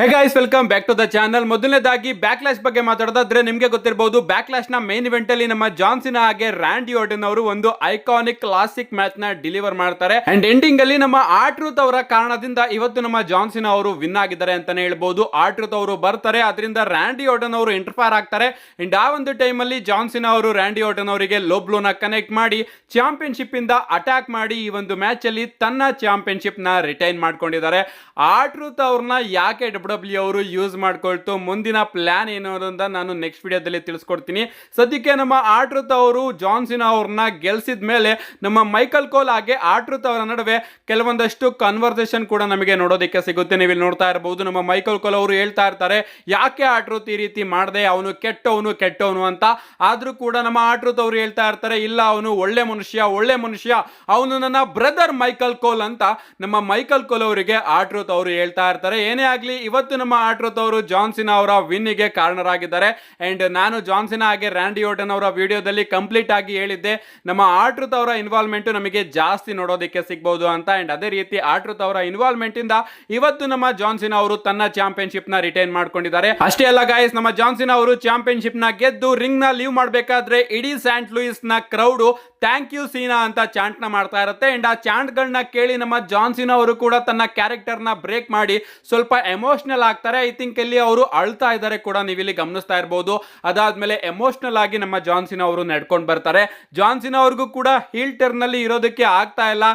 Hey guys, welcome back to the channel. ಮೊದಲನೇದಾಗಿ backlash ಬಗ್ಗೆ ಮಾತಾಡೋದಾದ್ರೆ ನಿಮಗೆ ಗೊತ್ತಿರಬಹುದು, ಬ್ಯಾಕ್ಲಾಶ್ ನ ಮೇನ್ ಇವೆಂಟ್ ಅಲ್ಲಿ ನಮ್ಮ ಜಾನ್ ಸಿನಾ ಹಾಗೆ ರ್ಯಾಂಡಿ ಆರ್ಟನ್ ಅವರು ಒಂದು ಐಕಾನಿಕ್ ಕ್ಲಾಸಿಕ್ ಮ್ಯಾಚ್ ನ ಡೆಲಿವರ್ ಮಾಡ್ತಾರೆ. ಅಂಡ್ ಎಂಡಿಂಗ್ ಅಲ್ಲಿ ನಮ್ಮ ಆರ್ಟ್ರೂತ್ ಅವರ ಕಾರಣದಿಂದ ಇವತ್ತು ನಮ್ಮ ಜಾನ್ ಸಿನಾ ಅವರು ವಿನ್ ಆಗಿದ್ದಾರೆ ಅಂತಾನೆ ಹೇಳ್ಬಹುದು. ಆರ್ಟ್ರೂತ್ ಅವರು ಬರ್ತಾರೆ, ಅದರಿಂದ ರ್ಯಾಂಡಿ ಆರ್ಟನ್ ಅವರು ಇಂಟರ್ಫೈರ್ ಆಗ್ತಾರೆ. ಅಂಡ್ ಆ ಒಂದು ಟೈಮ್ ಅಲ್ಲಿ ಜಾನ್ ಸಿನಾ ಅವರು ರ್ಯಾಂಡಿ ಆರ್ಟನ್ ಅವರಿಗೆ ಲೋ ಬ್ಲೋನ ಕನೆಕ್ಟ್ ಮಾಡಿ ಚಾಂಪಿಯನ್ಶಿಪ್ ಇಂದ ಅಟ್ಯಾಕ್ ಮಾಡಿ ಈ ಒಂದು ಮ್ಯಾಚ್ ಅಲ್ಲಿ ತನ್ನ ಚಾಂಪಿಯನ್ಶಿಪ್ ನ ರಿಟೈನ್ ಮಾಡ್ಕೊಂಡಿದ್ದಾರೆ. ಆರ್ಟ್ರೂತ್ ಅವ್ರನ್ನ ಯಾಕೆ ಡಬ್ಲ್ಯೂ ಅವರು ಯೂಸ್ ಮಾಡ್ಕೊಳ್ತು, ಮುಂದಿನ ಪ್ಲಾನ್ ಏನು ಅಂತ ನಾನು ನೆಕ್ಸ್ಟ್ ವಿಡಿಯೋದಲ್ಲಿ ತಿಳಿಸ್ಕೊಡ್ತೀನಿ. ಸದ್ಯಕ್ಕೆ ನಮ್ಮ ಆರ್ಟ್ರೂತ್ ಅವರು ಜಾನ್ ಸಿನಾ ಅವ್ರನ್ನ ಗೆಲ್ಸಿದ ಮೇಲೆ ನಮ್ಮ ಮೈಕಲ್ ಕೋಲ್ ಹಾಗೆ ಆರ್ಟ್ರೂತ್ ಅವರ ನಡುವೆ ಕೆಲವೊಂದಷ್ಟು ಕನ್ವರ್ಸೇಷನ್ ಕೂಡ ನಮಗೆ ನೋಡೋದಕ್ಕೆ ಸಿಗುತ್ತೆ. ನೀವು ಇಲ್ಲಿ ನೋಡ್ತಾ ಇರಬಹುದು, ನಮ್ಮ ಮೈಕಲ್ ಕೋಲ್ ಅವರು ಹೇಳ್ತಾ ಇರ್ತಾರೆ, ಯಾಕೆ ಆರ್ಟ್ರೂತ್ ಈ ರೀತಿ ಮಾಡದೆ, ಅವನು ಕೆಟ್ಟವನು ಅಂತ. ಆದ್ರೂ ಕೂಡ ನಮ್ಮ ಆರ್ಟ್ರೂತ್ ಅವರು ಹೇಳ್ತಾ ಇರ್ತಾರೆ, ಇಲ್ಲ ಅವನು ಒಳ್ಳೆ ಮನುಷ್ಯ, ಅವನು ನನ್ನ ಬ್ರದರ್ ಮೈಕಲ್ ಕೋಲ್ ಅಂತ ನಮ್ಮ ಮೈಕಲ್ ಕೋಲ್ ಅವರಿಗೆ ಆರ್ಟ್ರೂತ್ ಅವರು ಹೇಳ್ತಾ ಇರ್ತಾರೆ. ಏನೇ ಆಗ್ಲಿ, ಇವತ್ತು ನಮ್ಮ ಆರ್ಟ್ರೂತ್ ಅವರು ಜಾನ್ ಸಿನಾ ಅವರ ವಿನ್ ಗೆ ಕಾರಣರಾಗಿದ್ದಾರೆ. ಅಂಡ್ ನಾನು ಜಾನ್ ಸಿನಾ ಹಾಗೆ ರ್ಯಾಂಡಿ ಆರ್ಟನ್ ಅವರ ವಿಡಿಯೋದಲ್ಲಿ ಕಂಪ್ಲೀಟ್ ಆಗಿ ಹೇಳಿದ್ದೆ, ನಮ್ಮ ಆರ್ಟ್ರೂತ್ ಅವರ ಇನ್ವಾಲ್ವ್ಮೆಂಟ್ ನಮಗೆ ಜಾಸ್ತಿ ನೋಡೋದಕ್ಕೆ ಸಿಗಬಹುದು ಅಂತ. ಅಂಡ್ ಅದೇ ರೀತಿ ಆರ್ಟ್ರೂತ್ ಅವರ ಇನ್ವಾಲ್ವ್ಮೆಂಟ್ ಇಂದ ಇವತ್ತು ನಮ್ಮ ಜಾನ್ ಸಿನಾ ಅವರು ತನ್ನ ಚಾಂಪಿಯನ್ಶಿಪ್ ನ ರಿಟೈನ್ ಮಾಡ್ಕೊಂಡಿದ್ದಾರೆ. ಅಷ್ಟೇ ಅಲ್ಲ ಗೈಸ್, ನಮ್ಮ ಜಾನ್ ಸಿನಾ ಅವರು ಚಾಂಪಿಯನ್ಶಿಪ್ ನ ಗೆದ್ದು ರಿಂಗ್ ನ ಲೀವ್ ಮಾಡಬೇಕಾದ್ರೆ ಇಡೀ ಸ್ಯಾಂಟ್ ಲೂಯಿಸ್ ನ ಕ್ರೌಡ್ ಥ್ಯಾಂಕ್ ಯು ಸೀನಾ ಅಂತ ಚಾಂಟ್ ನ ಮಾಡ್ತಾ ಇರುತ್ತೆ. ಅಂಡ್ ಆ ಚಾಂಟ್ ಗಳನ್ನ ಕೇಳಿ ನಮ್ಮ ಜಾನ್ ಸಿನಾ ಅವರು ಕೂಡ ತನ್ನ ಕ್ಯಾರೆಕ್ಟರ್ ನ ಬ್ರೇಕ್ ಮಾಡಿ ಸ್ವಲ್ಪ ಎಮೋಷನಲ್ ಆಗ್ತಾರೆ. ಐ ಥಿಂಕ್ ಇಲ್ಲಿ ಅವರು ಅಳ್ತಾ ಇದ್ದಾರೆ ಕೂಡ, ನೀವು ಇಲ್ಲಿ ಗಮನಿಸ್ತಾ ಇರಬಹುದು. ಅದಾದ್ಮೇಲೆ ಎಮೋಷನಲ್ ಆಗಿ ನಮ್ಮ ಜಾನ್ ಸಿನಾ ಅವರು ನಡ್ಕೊಂಡು ಬರ್ತಾರೆ. ಜಾನ್ ಸಿನಾ ಅವ್ರಿಗೂ ಕೂಡ ಹೀಲ್ ಟರ್ನ್ ನಲ್ಲಿ ಇರೋದಕ್ಕೆ ಆಗ್ತಾ ಇಲ್ಲ,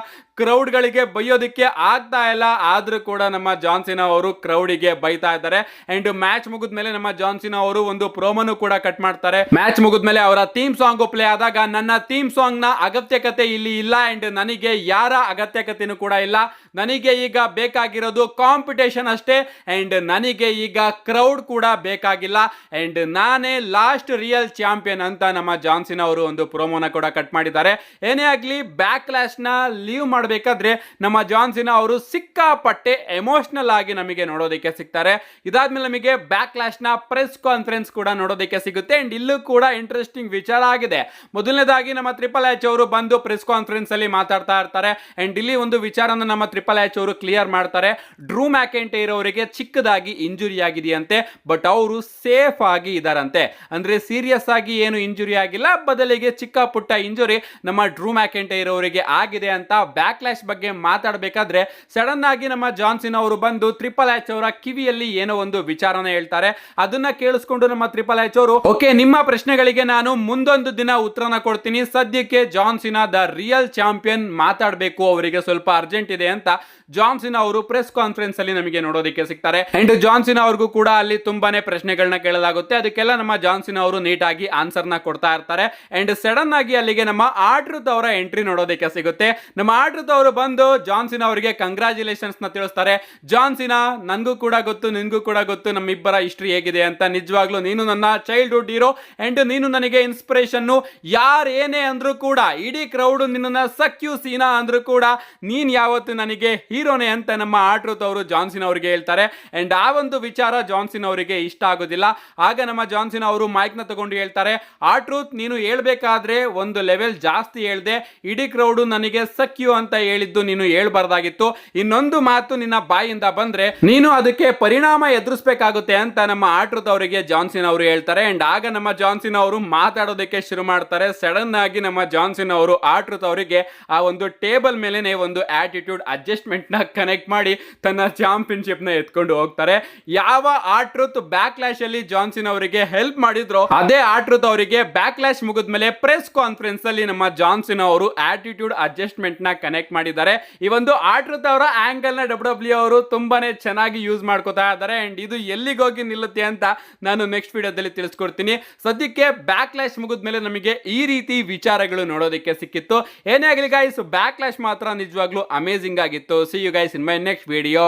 ಕ್ರೌಡ್ ಗಳಿಗೆ ಬೈಯೋದಕ್ಕೆ ಆಗ್ತಾ ಇಲ್ಲ. ಆದ್ರೂ ಕೂಡ ನಮ್ಮ ಜಾನ್ ಸಿನಾ ಅವರು ಕ್ರೌಡಿಗೆ ಬೈತಾ ಇದ್ದಾರೆ. ಅಂಡ್ ಮ್ಯಾಚ್ ಮುಗಿದ್ಮೇಲೆ ನಮ್ಮ ಜಾನ್ ಸಿನಾ ಅವರು ಒಂದು ಪ್ರೋಮೋನು ಕೂಡ ಕಟ್ ಮಾಡ್ತಾರೆ. ಮ್ಯಾಚ್ ಮುಗಿದ್ಮೇಲೆ ಅವರ ಥೀಮ್ ಸಾಂಗ್ ಪ್ಲೇ ಆದಾಗ, ನನ್ನ ಥೀಮ್ ಸಾಂಗ್ ನ ಅಗತ್ಯಕತೆ ಇಲ್ಲಿ ಇಲ್ಲ, ಅಂಡ್ ನನಗೆ ಯಾರ ಅಗತ್ಯಕತೆನೂ ಕೂಡ ಇಲ್ಲ, ನನಗೆ ಈಗ ಬೇಕಾಗಿರೋದು ಕಾಂಪಿಟೇಷನ್ ಅಷ್ಟೇ, ಅಂಡ್ ನನಗೆ ಈಗ ಕ್ರೌಡ್ ಕೂಡ ಬೇಕಾಗಿಲ್ಲ, ಅಂಡ್ ನಾನೇ ಲಾಸ್ಟ್ ರಿಯಲ್ ಚಾಂಪಿಯನ್ ಅಂತ ನಮ್ಮ ಜಾನ್ ಸಿನಾ ಅವರು ಒಂದು ಪ್ರೋಮೋನ ಕೂಡ ಕಟ್ ಮಾಡಿದ್ದಾರೆ. ಏನೇ ಆಗ್ಲಿ, ಬ್ಯಾಕ್ಲಾಶ್ ನ ಲೀವ್ ಮಾಡಬೇಕಾದ್ರೆ ನಮ್ಮ ಜಾನ್ ಸಿನಾ ಅವರು ಸಿಕ್ಕಾಪಟ್ಟೆ ಎಮೋಷನಲ್ ಆಗಿ ನಮಗೆ ನೋಡೋದಕ್ಕೆ ಸಿಗ್ತಾರೆ. ಇದಾದ್ಮೇಲೆ ನಮಗೆ ಬ್ಯಾಕ್ಲಾಶ್ ನ ಪ್ರೆಸ್ ಕಾನ್ಫರೆನ್ಸ್ ಕೂಡ ನೋಡೋದಕ್ಕೆ ಸಿಗುತ್ತೆ. ಅಂಡ್ ಇಲ್ಲೂ ಕೂಡ ಇಂಟ್ರೆಸ್ಟಿಂಗ್ ವಿಚಾರ ಆಗಿದೆ. ಮೊದಲನೇದಾಗಿ ನಮ್ಮ ಟ್ರಿಪಲ್ ಎಚ್ ಅವರು ಬಂದು ಪ್ರೆಸ್ ಕಾನ್ಫರೆನ್ಸ್ ಅಲ್ಲಿ ಮಾತಾಡ್ತಾ ಇರ್ತಾರೆ. ಅಂಡ್ ಇಲ್ಲಿ ಒಂದು ವಿಚಾರನ ನಮ್ಮ ಟ್ರಿಪಲ್ ಎಚ್ ಅವರು ಕ್ಲಿಯರ್ ಮಾಡ್ತಾರೆ. ಡ್ರೂ ಮ್ಯಾಕೆಂಟೈರ್ ಅವರಿಗೆ ಚಿಕ್ಕದಾಗಿ ಇಂಜುರಿ ಆಗಿದೆಯಂತೆ, ಬಟ್ ಅವರು ಸೇಫ್ ಆಗಿ ಇದಾರಂತೆ. ಅಂದ್ರೆ ಸೀರಿಯಸ್ ಆಗಿ ಏನು ಇಂಜುರಿ ಆಗಿಲ್ಲ, ಬದಲಿಗೆ ಚಿಕ್ಕ ಪುಟ್ಟ ಇಂಜುರಿ ನಮ್ಮ ಡ್ರೂ ಮ್ಯಾಕೆಂಟೈರ್ ಅವರಿಗೆ ಆಗಿದೆ ಅಂತ ಬ್ಯಾಕ್ಲಾಶ್ ಬಗ್ಗೆ ಮಾತಾಡಬೇಕಾದ್ರೆ ಸಡನ್ ಆಗಿ ನಮ್ಮ ಜಾನ್ ಸಿನಾ ಅವರು ಬಂದು ಟ್ರಿಪಲ್ ಎಚ್ ಅವರ ಕಿವಿಯಲ್ಲಿ ಏನೋ ಒಂದು ವಿಚಾರನ ಹೇಳ್ತಾರೆ. ಅದನ್ನ ಕೇಳಿಸ್ಕೊಂಡು ನಮ್ಮ ಟ್ರಿಪಲ್ ಎಚ್ ಅವರು, ಓಕೆ, ನಿಮ್ಮ ಪ್ರಶ್ನೆಗಳಿಗೆ ನಾನು ಮುಂದೊಂದು ದಿನ ಉತ್ತರನ ಕೊಡ್ತೀನಿ, ಸದ್ಯಕ್ಕೆ John Cena the real champion ಮಾತಾಡಬೇಕು, ಅವರಿಗೆ ಸ್ವಲ್ಪ ಅರ್ಜೆಂಟ್ ಇದೆ ಅಂತ ಜಾನ್ ಸಿನಾ ಅವರು ಪ್ರೆಸ್ ಕಾನ್ಫರೆನ್ಸ್ ಅಲ್ಲಿ ನಮಗೆ ನೋಡೋದಕ್ಕೆ ಸಿಗ್ತಾರೆ. ಅಂಡ್ ಜಾನ್ ಸಿನಾ ಅವ್ರಿಗೂ ಕೂಡ ಅಲ್ಲಿ ತುಂಬಾನೇ ಪ್ರಶ್ನೆಗಳನ್ನ ಕೇಳಲಾಗುತ್ತೆ. ಅದಕ್ಕೆಲ್ಲ ನಮ್ಮ ಜಾನ್ ಸಿನಾ ಅವರು ನೀಟಾಗಿ ಆನ್ಸರ್ ನ ಕೊಡ್ತಾ ಇರ್ತಾರೆ. ಅಂಡ್ ಸಡನ್ ಆಗಿ ಅಲ್ಲಿಗೆ ನಮ್ಮ ಆರ್ಟ್ರೂತ್ ಅವರ ಎಂಟ್ರಿ ನೋಡೋದಕ್ಕೆ ಸಿಗುತ್ತೆ. ನಮ್ಮ ಆರ್ಟ್ರೂತ್ ಅವರು ಬಂದು ಜಾನ್ ಸಿನಾ ಅವರಿಗೆ ಕಂಗ್ರಾಚುಲೇಷನ್ಸ್ ನ ತಿಳಿಸ್ತಾರೆ. ಜಾನ್ ಸಿನಾ, ನನ್ಗೂ ಕೂಡ ಗೊತ್ತು, ನಿನ್ಗೂ ಕೂಡ ಗೊತ್ತು ನಮ್ಮಿಬ್ಬರ ಹಿಸ್ಟ್ರಿ ಹೇಗಿದೆ ಅಂತ. ನಿಜವಾಗ್ಲೂ ನೀನು ನನ್ನ ಚೈಲ್ಡ್ಹುಡ್ ಹೀರೋ, ಅಂಡ್ ನೀನು ನನಗೆ ಇನ್ಸ್ಪಿರೇಷನ್. ಯಾರು ಏನೇ ಅಂದ್ರೂ ಕೂಡ, ಇಡೀ ಕ್ರೌಡ್ ನಿನ್ನ ಸಕ್ ಯು ಸೀನಾ ಅಂದ್ರೂ ಕೂಡ ನೀನ್ ಯಾವತ್ತು ನನಗೆ ಹೀರೋನೆ ಅಂತ ನಮ್ಮ ಆರ್ಟ್ರೂತ್ ಅವರು ಜಾನ್ ಸಿನಾ ಅವರಿಗೆ ಹೇಳ್ತಾರೆ. ಅಂಡ್ ಆ ಒಂದು ವಿಚಾರ ಜಾನ್ ಸಿನಾ ಅವರಿಗೆ ಇಷ್ಟ ಆಗೋದಿಲ್ಲ. ಆಗ ನಮ್ಮ ಜಾನ್ ಸಿನಾ ಅವರು ಮೈಕ್ ನ ತಗೊಂಡು ಹೇಳ್ತಾರೆ, ಆರ್ಟ್ರೂತ್, ನೀನು ಹೇಳ್ಬೇಕಾದ್ರೆ ಒಂದು ಲೆವೆಲ್ ಜಾಸ್ತಿ ಹೇಳ್ದೆ, ಇಡೀ ಕ್ರೌಡ್ ನನಗೆ ಸಕ್ ಯು ಅಂತ ಹೇಳಿದ್ದು ನೀನು ಹೇಳ್ಬಾರ್ದಾಗಿತ್ತು. ಇನ್ನೊಂದು ಮಾತು ನಿನ್ನ ಬಾಯಿಂದ ಬಂದ್ರೆ ನೀನು ಅದಕ್ಕೆ ಪರಿಣಾಮ ಎದುರಿಸಬೇಕಾಗುತ್ತೆ ಅಂತ ನಮ್ಮ ಆರ್ಟ್ರೂತ್ ಅವರಿಗೆ ಜಾನ್ ಸಿನಾ ಅವರು ಹೇಳ್ತಾರೆ. ಅಂಡ್ ಆಗ ನಮ್ಮ ಜಾನ್ ಸಿನಾ ಅವರು ಮಾತಾಡೋದಕ್ಕೆ ಶುರು ಮಾಡ್ತಾರೆ. ಸಡನ್ ಆಗಿ ನಮ್ಮ ಜಾನ್ ಸಿನಾ ಅವರು ಆರ್ಟ್ರೂತ್ ಅವರಿಗೆ ಆ ಒಂದು ಟೇಬಲ್ ಮೇಲೆನೆ ಒಂದು ಆಟಿಟ್ಯೂಡ್ ಅಡ್ಜಸ್ಟ್ಮೆಂಟ್ ನ ಕನೆಕ್ಟ್ ಮಾಡಿ ತನ್ನ ಚಾಂಪಿಯನ್ಶಿಪ್ ನ ಎತ್ಕೊಂಡು ಹೋಗ್ತಾರೆ. ಯಾವ ಆರ್ಟ್ರೂತ್ ಬ್ಯಾಕ್ಲಾಶ್ ಅಲ್ಲಿ ಜಾನ್ ಸಿನಾ ಅವರಿಗೆ ಹೆಲ್ಪ್ ಮಾಡಿದ್ರು, ಅದೇ ಆರ್ಟ್ರೂತ್ ಅವರಿಗೆ ಬ್ಯಾಕ್ಲಾಶ್ ಮುಗಿದ್ಮೇಲೆ ಪ್ರೆಸ್ ಕಾನ್ಫರೆನ್ಸ್ ಅಲ್ಲಿ ನಮ್ಮ ಜಾನ್ ಸಿನಾ ಅವರು ಆಟಿಟ್ಯೂಡ್ ಅಡ್ಜಸ್ಟ್ಮೆಂಟ್ ನ ಕನೆಕ್ಟ್ ಮಾಡಿದ್ದಾರೆ. ಈ ಒಂದು ಆರ್ಟ್ರೂತ್ ಅವರ ಆಂಗಲ್ ನ ಡಬ್ಲ್ಯೂ ಅವರು ತುಂಬಾನೇ ಚೆನ್ನಾಗಿ ಯೂಸ್ ಮಾಡ್ಕೋತಾ ಇದ್ದಾರೆ. ಅಂಡ್ ಇದು ಎಲ್ಲಿಗೋಗಿ ನಿಲ್ಲುತ್ತೆ ಅಂತ ನಾನು ನೆಕ್ಸ್ಟ್ ವಿಡಿಯೋದಲ್ಲಿ ತಿಳಿಸ್ಕೊಡ್ತೀನಿ. ಸದ್ಯಕ್ಕೆ ಬ್ಯಾಕ್ಲಾಶ್ ಮುಗಿದ್ಮೇಲೆ ನಮಗೆ ಈ ರೀತಿ ವಿಚಾರಗಳು ನೋಡೋದಕ್ಕೆ ಸಿಕ್ಕಿತ್ತು. ಏನೇ ಆಗಲಿ ಗೈಸ್, ಬ್ಯಾಕ್ಲಾಶ್ ಮಾತ್ರ ನಿಜವಾಗ್ಲೂ ಅಮೇಜಿಂಗ್ ಆಗಿತ್ತು. See you guys in my next video.